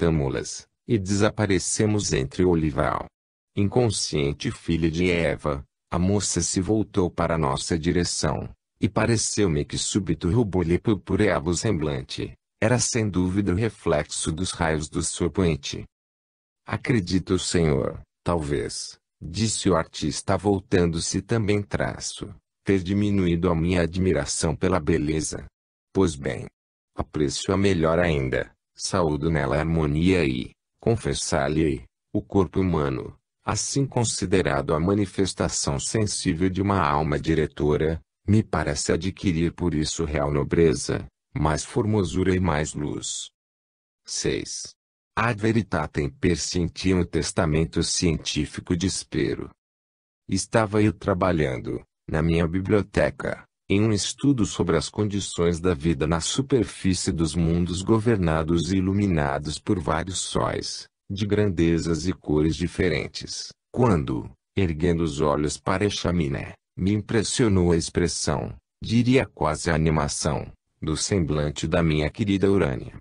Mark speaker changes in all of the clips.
Speaker 1: aproveitamo-las, e desaparecemos entre o olival. Inconsciente filha de Eva, a moça se voltou para nossa direção, e pareceu-me que súbito rubor-lhe purpureava o semblante. Era sem dúvida o reflexo dos raios do seu poente. Acredito, senhor, talvez, disse o artista voltando-se também ter diminuído a minha admiração pela beleza. Pois bem, aprecio-a melhor ainda, saúdo nela a harmonia e, confessar-lhe, o corpo humano, assim considerado a manifestação sensível de uma alma diretora, me parece adquirir por isso real nobreza, mais formosura e mais luz. 6. Ad veritatem persentiam o testamento científico de Spero. Estava eu trabalhando, na minha biblioteca, em um estudo sobre as condições da vida na superfície dos mundos governados e iluminados por vários sóis, de grandezas e cores diferentes, quando, erguendo os olhos para a chaminé, me impressionou a expressão, diria quase a animação, do semblante da minha querida Urânia.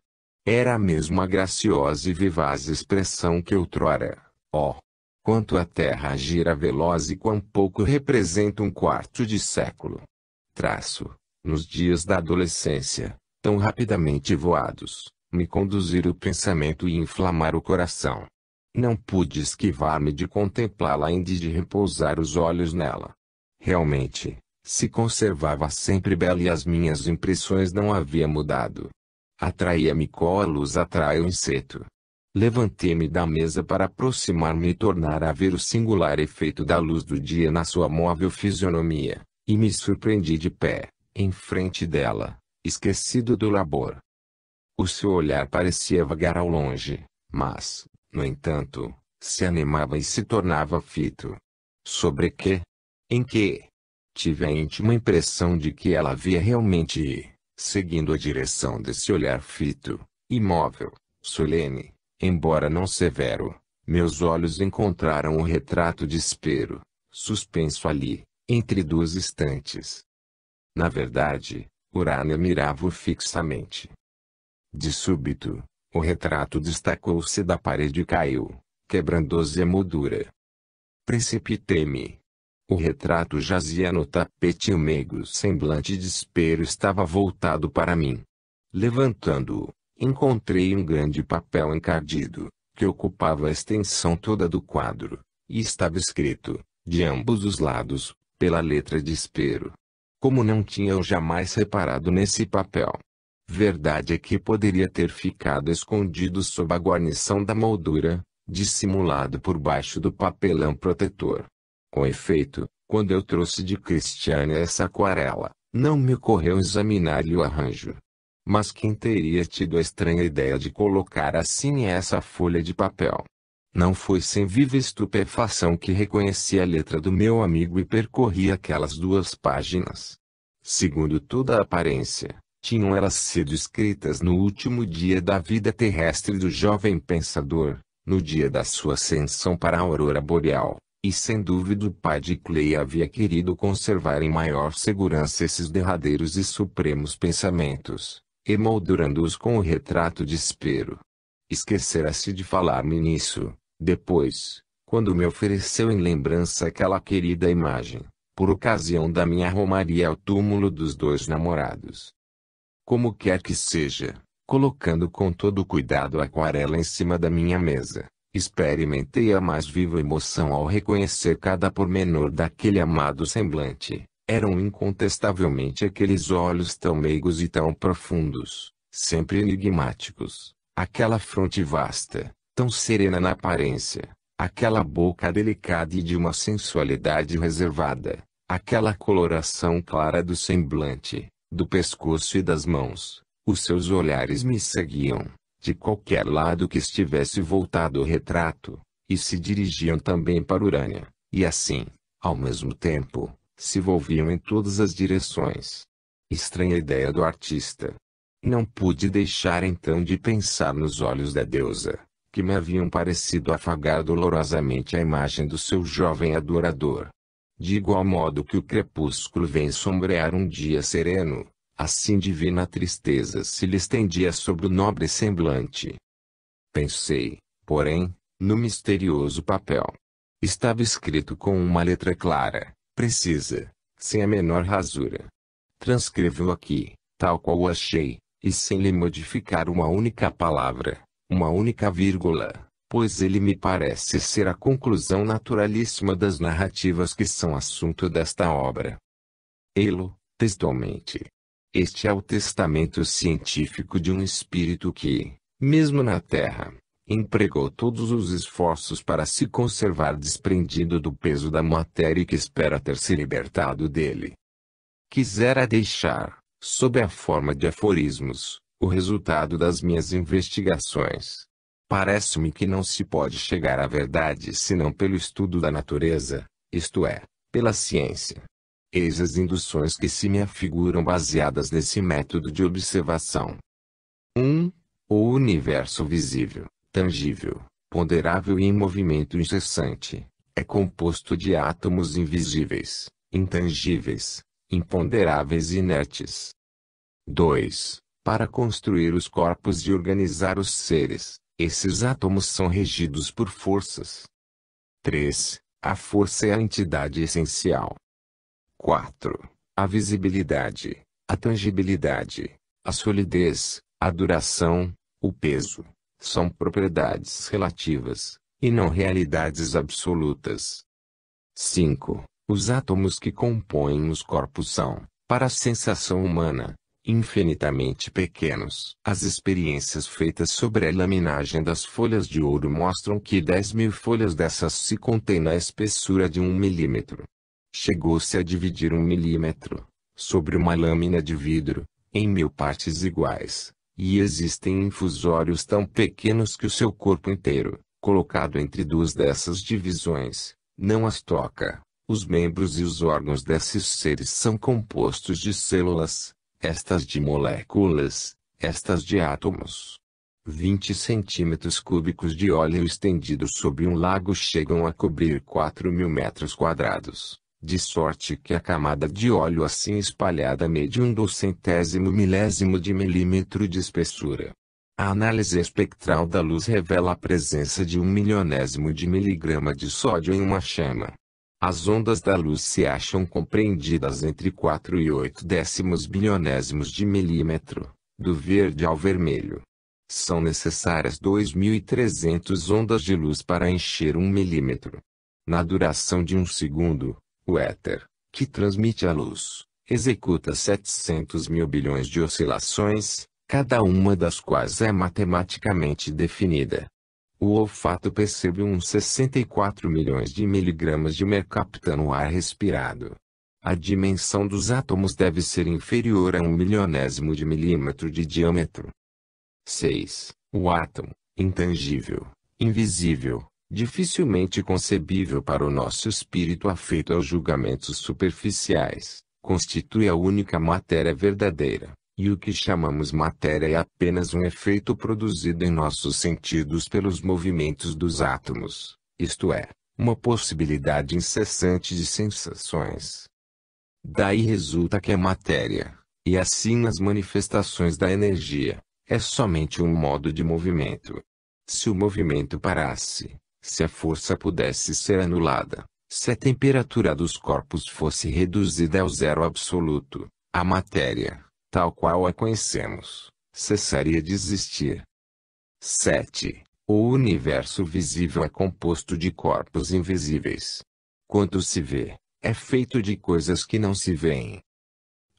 Speaker 1: Era a mesma graciosa e vivaz expressão que outrora, quanto a terra gira veloz e quão pouco representa um quarto de século. Nos dias da adolescência, tão rapidamente voados, me conduzir o pensamento e inflamar o coração. Não pude esquivar-me de contemplá-la ainda e de repousar os olhos nela. Realmente, se conservava sempre bela e as minhas impressões não haviam mudado. Atraía-me qual a luz atrai o inseto. Levantei-me da mesa para aproximar-me e tornar a ver o singular efeito da luz do dia na sua móvel fisionomia, e me surpreendi de pé, em frente dela, esquecido do labor. O seu olhar parecia vagar ao longe, mas, no entanto, se animava e se tornava fito. Sobre quê? Em que? Tive a íntima impressão de que ela havia realmente, seguindo a direção desse olhar fito, imóvel, solene, embora não severo, meus olhos encontraram o retrato de Spero, suspenso ali, entre duas estantes. Na verdade, Urânia mirava-o fixamente. De súbito, o retrato destacou-se da parede e caiu, quebrando-se a moldura. Precipitei-me. O retrato jazia no tapete e o meigo semblante de Spero estava voltado para mim. Levantando-o, encontrei um grande papel encardido, que ocupava a extensão toda do quadro, e estava escrito, de ambos os lados, pela letra de Spero. Como não tinha eu jamais reparado nesse papel. Verdade é que poderia ter ficado escondido sob a guarnição da moldura, dissimulado por baixo do papelão protetor. Com efeito, quando eu trouxe de Cristiane essa aquarela, não me ocorreu examinar-lhe o arranjo. Mas quem teria tido a estranha ideia de colocar assim essa folha de papel? Não foi sem viva estupefação que reconheci a letra do meu amigo e percorri aquelas 2 páginas. Segundo toda a aparência, tinham elas sido escritas no último dia da vida terrestre do jovem pensador, no dia da sua ascensão para a aurora boreal, e sem dúvida o pai de Clay havia querido conservar em maior segurança esses derradeiros e supremos pensamentos, emoldurando-os com o retrato de Spero. Esquecera-se de falar-me nisso, depois, quando me ofereceu em lembrança aquela querida imagem, por ocasião da minha romaria ao túmulo dos 2 namorados. Como quer que seja, colocando com todo cuidado a aquarela em cima da minha mesa, experimentei a mais viva emoção ao reconhecer cada pormenor daquele amado semblante. Eram incontestavelmente aqueles olhos tão meigos e tão profundos, sempre enigmáticos, aquela fronte vasta, tão serena na aparência, aquela boca delicada e de uma sensualidade reservada, aquela coloração clara do semblante, do pescoço e das mãos. Os seus olhares me seguiam, de qualquer lado que estivesse voltado o retrato, e se dirigiam também para Urânia, e assim, ao mesmo tempo, se volviam em todas as direções. Estranha ideia do artista. Não pude deixar então de pensar nos olhos da deusa, que me haviam parecido afagar dolorosamente a imagem do seu jovem adorador. De igual modo que o crepúsculo vem sombrear um dia sereno, assim divina tristeza se lhe estendia sobre o nobre semblante. Pensei, porém, no misterioso papel. Estava escrito com uma letra clara, precisa, sem a menor rasura. Transcrevo aqui, tal qual o achei, e sem lhe modificar uma única palavra, uma única vírgula, pois ele me parece ser a conclusão naturalíssima das narrativas que são assunto desta obra. Ei-lo, textualmente. Este é o testamento científico de um espírito que, mesmo na Terra, empregou todos os esforços para se conservar desprendido do peso da matéria e que espera ter se libertado dele. Quisera deixar, sob a forma de aforismos, o resultado das minhas investigações. Parece-me que não se pode chegar à verdade senão pelo estudo da natureza, isto é, pela ciência. Eis as induções que se me afiguram baseadas nesse método de observação. 1. O universo visível, tangível, ponderável e em movimento incessante, é composto de átomos invisíveis, intangíveis, imponderáveis e inertes. 2. Para construir os corpos e organizar os seres, esses átomos são regidos por forças. 3. A força é a entidade essencial. 4. A visibilidade, a tangibilidade, a solidez, a duração, o peso, são propriedades relativas, e não realidades absolutas. 5. Os átomos que compõem os corpos são, para a sensação humana, infinitamente pequenos. As experiências feitas sobre a laminagem das folhas de ouro mostram que 10.000 folhas dessas se contêm na espessura de 1 milímetro. Chegou-se a dividir 1 milímetro, sobre uma lâmina de vidro, em 1000 partes iguais, e existem infusórios tão pequenos que o seu corpo inteiro, colocado entre duas dessas divisões, não as toca. Os membros e os órgãos desses seres são compostos de células, estas de moléculas, estas de átomos. 20 centímetros cúbicos de óleo estendido sobre um lago chegam a cobrir 4.000 metros quadrados. De sorte que a camada de óleo assim espalhada mede 1/100º milésimo de milímetro de espessura. A análise espectral da luz revela a presença de 1 milionésimo de miligrama de sódio em uma chama. As ondas da luz se acham compreendidas entre 4 e 0,8 bilionésimos de milímetro, do verde ao vermelho. São necessárias 2.300 ondas de luz para encher 1 milímetro. Na duração de 1 segundo, o éter, que transmite a luz, executa 700.000 bilhões de oscilações, cada uma das quais é matematicamente definida. O olfato percebe uns 64 milhões de miligramas de mercaptan no ar respirado. A dimensão dos átomos deve ser inferior a 1 milionésimo de milímetro de diâmetro. 6. O átomo, intangível, invisível, dificilmente concebível para o nosso espírito afeito aos julgamentos superficiais, constitui a única matéria verdadeira, e o que chamamos matéria é apenas um efeito produzido em nossos sentidos pelos movimentos dos átomos, isto é, uma possibilidade incessante de sensações. Daí resulta que a matéria, e assim nas manifestações da energia, é somente um modo de movimento. Se o movimento parasse, se a força pudesse ser anulada, se a temperatura dos corpos fosse reduzida ao zero absoluto, a matéria, tal qual a conhecemos, cessaria de existir. 7. O universo visível é composto de corpos invisíveis. Quanto se vê, é feito de coisas que não se veem.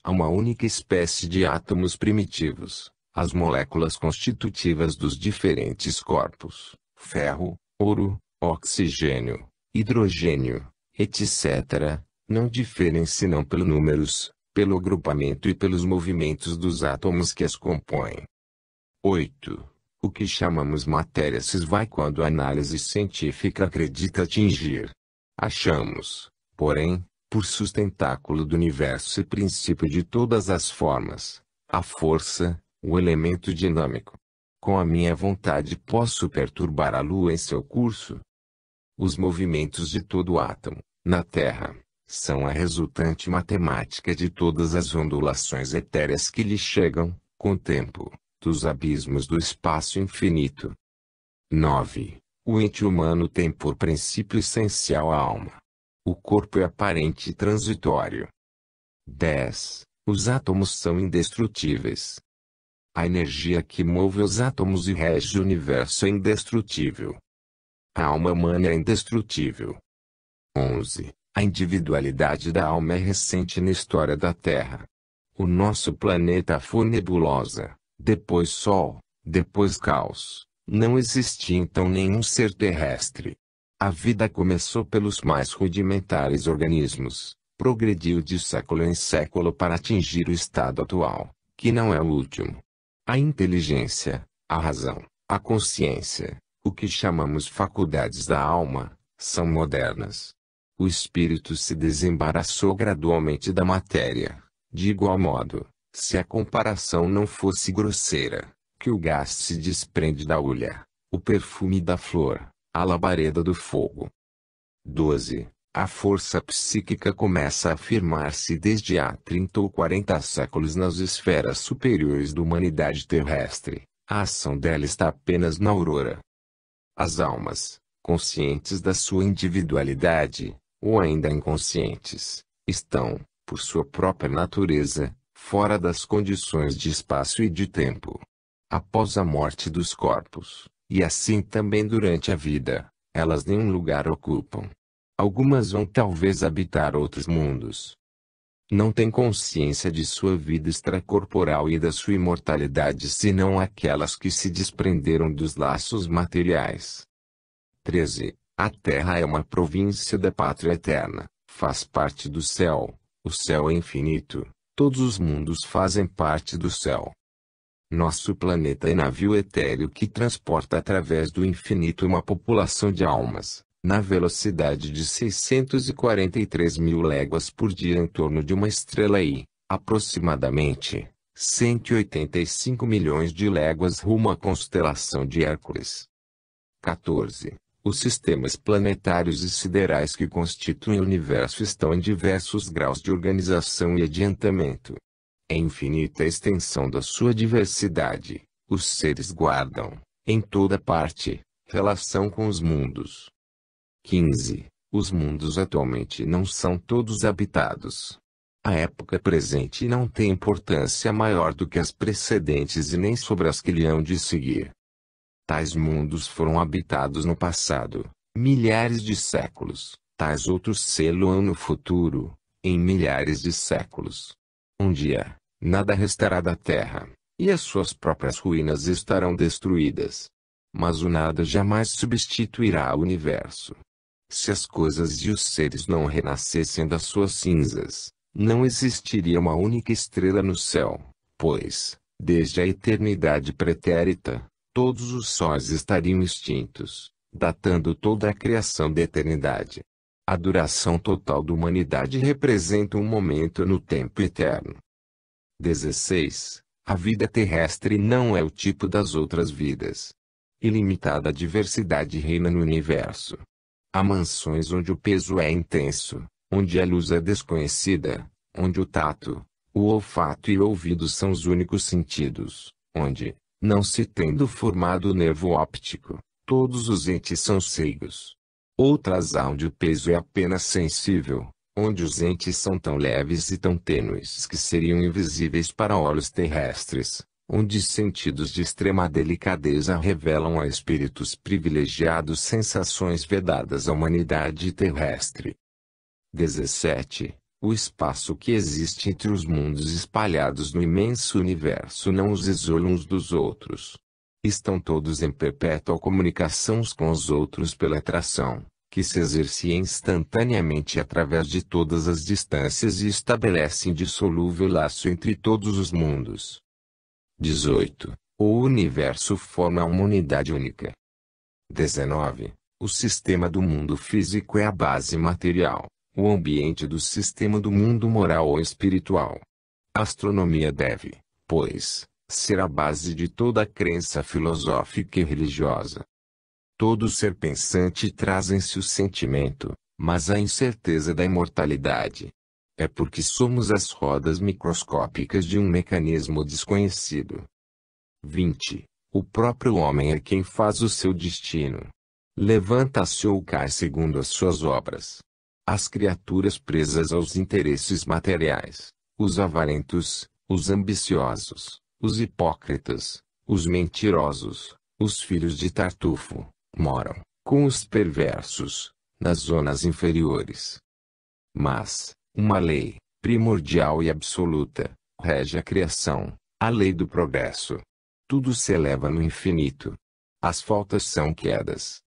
Speaker 1: Há uma única espécie de átomos primitivos, as moléculas constitutivas dos diferentes corpos, ferro, ouro, oxigênio, hidrogênio, etc., não diferem senão pelos números, pelo agrupamento e pelos movimentos dos átomos que as compõem. 8. O que chamamos matéria se esvai quando a análise científica acredita atingir. Achamos, porém, por sustentáculo do universo e princípio de todas as formas, a força, o elemento dinâmico. Com a minha vontade posso perturbar a Lua em seu curso. Os movimentos de todo átomo, na Terra, são a resultante matemática de todas as ondulações etéreas que lhe chegam, com o tempo, dos abismos do espaço infinito. 9. O ente humano tem por princípio essencial a alma. O corpo é aparente e transitório. 10. Os átomos são indestrutíveis. A energia que move os átomos e rege o universo é indestrutível. A alma humana é indestrutível. 11. A individualidade da alma é recente na história da Terra. O nosso planeta foi nebulosa, depois Sol, depois caos. Não existia então nenhum ser terrestre. A vida começou pelos mais rudimentares organismos, progrediu de século em século para atingir o estado atual, que não é o último. A inteligência, a razão, a consciência, o que chamamos faculdades da alma, são modernas. O espírito se desembaraçou gradualmente da matéria. De igual modo, se a comparação não fosse grosseira, que o gás se desprende da hulha, o perfume da flor, a labareda do fogo. 12. A força psíquica começa a afirmar-se desde há 30 ou 40 séculos nas esferas superiores da humanidade terrestre. A ação dela está apenas na aurora. As almas, conscientes da sua individualidade, ou ainda inconscientes, estão, por sua própria natureza, fora das condições de espaço e de tempo. Após a morte dos corpos, e assim também durante a vida, elas nenhum lugar ocupam. Algumas vão talvez habitar outros mundos. Não têm consciência de sua vida extracorporal e da sua imortalidade senão aquelas que se desprenderam dos laços materiais. 13. A Terra é uma província da pátria eterna, faz parte do céu. O céu é infinito, todos os mundos fazem parte do céu. Nosso planeta é navio etéreo que transporta através do infinito uma população de almas, na velocidade de 643 mil léguas por dia em torno de uma estrela e, aproximadamente, 185 milhões de léguas rumo à constelação de Hércules. 14. Os sistemas planetários e siderais que constituem o universo estão em diversos graus de organização e adiantamento. É infinita a extensão da sua diversidade. Os seres guardam, em toda parte, relação com os mundos. 15. Os mundos atualmente não são todos habitados. A época presente não tem importância maior do que as precedentes e nem sobre as que lhe hão de seguir. Tais mundos foram habitados no passado, milhares de séculos, tais outros sê-lo-ão no futuro, em milhares de séculos. Um dia, nada restará da terra, e as suas próprias ruínas estarão destruídas. Mas o nada jamais substituirá o universo. Se as coisas e os seres não renascessem das suas cinzas, não existiria uma única estrela no céu, pois, desde a eternidade pretérita, todos os sóis estariam extintos, datando toda a criação da eternidade. A duração total da humanidade representa um momento no tempo eterno. 16. A vida terrestre não é o tipo das outras vidas. Ilimitada diversidade reina no universo. Há mansões onde o peso é intenso, onde a luz é desconhecida, onde o tato, o olfato e o ouvido são os únicos sentidos, onde, não se tendo formado o nervo óptico, todos os entes são ceigos. Outras há onde o peso é apenas sensível, onde os entes são tão leves e tão tênues que seriam invisíveis para olhos terrestres, onde sentidos de extrema delicadeza revelam a espíritos privilegiados sensações vedadas à humanidade terrestre. 17. O espaço que existe entre os mundos espalhados no imenso universo não os isola uns dos outros. Estão todos em perpétua comunicação uns com os outros pela atração, que se exerce instantaneamente através de todas as distâncias e estabelece indissolúvel laço entre todos os mundos. 18. O universo forma uma unidade única. 19. O sistema do mundo físico é a base material, o ambiente do sistema do mundo moral ou espiritual. A astronomia deve, pois, ser a base de toda a crença filosófica e religiosa. Todo ser pensante traz em si o sentimento, mas a incerteza da imortalidade. É porque somos as rodas microscópicas de um mecanismo desconhecido. 20. O próprio homem é quem faz o seu destino. Levanta-se ou cai segundo as suas obras. As criaturas presas aos interesses materiais, os avarentos, os ambiciosos, os hipócritas, os mentirosos, os filhos de Tartufo, moram, com os perversos, nas zonas inferiores. Mas, uma lei, primordial e absoluta, rege a criação, a lei do progresso. Tudo se eleva no infinito. As faltas são quedas.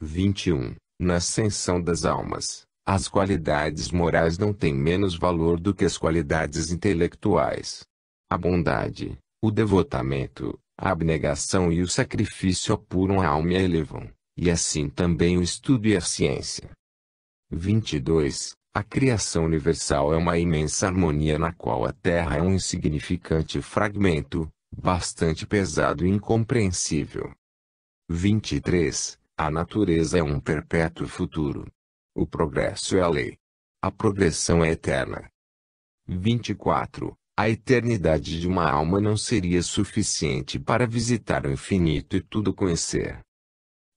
Speaker 1: 21. Na ascensão das almas, as qualidades morais não têm menos valor do que as qualidades intelectuais. A bondade, o devotamento, a abnegação e o sacrifício apuram a alma e a elevam, e assim também o estudo e a ciência. 22. A criação universal é uma imensa harmonia na qual a Terra é um insignificante fragmento, bastante pesado e incompreensível. 23. A natureza é um perpétuo futuro. O progresso é a lei. A progressão é eterna. 24. A eternidade de uma alma não seria suficiente para visitar o infinito e tudo conhecer.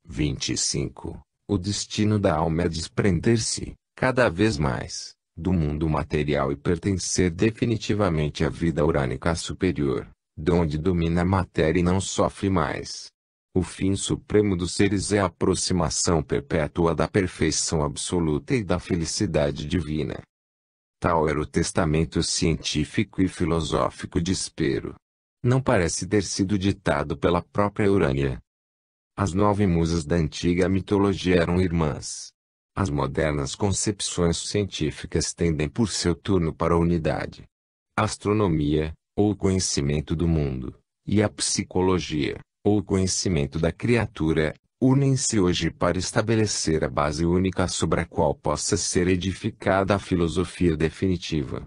Speaker 1: 25. O destino da alma é desprender-se, cada vez mais, do mundo material e pertencer definitivamente à vida orânica superior, donde domina a matéria e não sofre mais. O fim supremo dos seres é a aproximação perpétua da perfeição absoluta e da felicidade divina. Tal era o testamento científico e filosófico de Spero. Não parece ter sido ditado pela própria Urânia. As 9 musas da antiga mitologia eram irmãs. As modernas concepções científicas tendem por seu turno para a unidade. A astronomia, ou conhecimento do mundo, e a psicologia, ou conhecimento da criatura, unem-se hoje para estabelecer a base única sobre a qual possa ser edificada a filosofia definitiva.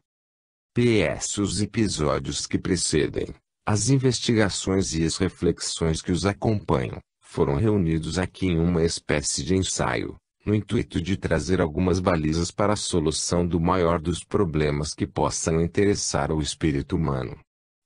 Speaker 1: PS. Os episódios que precedem, as investigações e as reflexões que os acompanham, foram reunidos aqui em uma espécie de ensaio, no intuito de trazer algumas balizas para a solução do maior dos problemas que possam interessar ao espírito humano.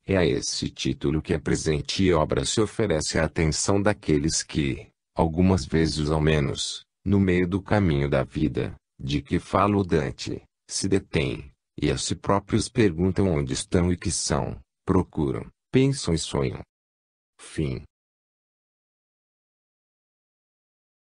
Speaker 1: É a esse título que a presente obra se oferece à atenção daqueles que, algumas vezes ao menos, no meio do caminho da vida, de que fala o Dante, se detêm, e a si próprios perguntam onde estão e que são, procuram, pensam e sonham. Fim.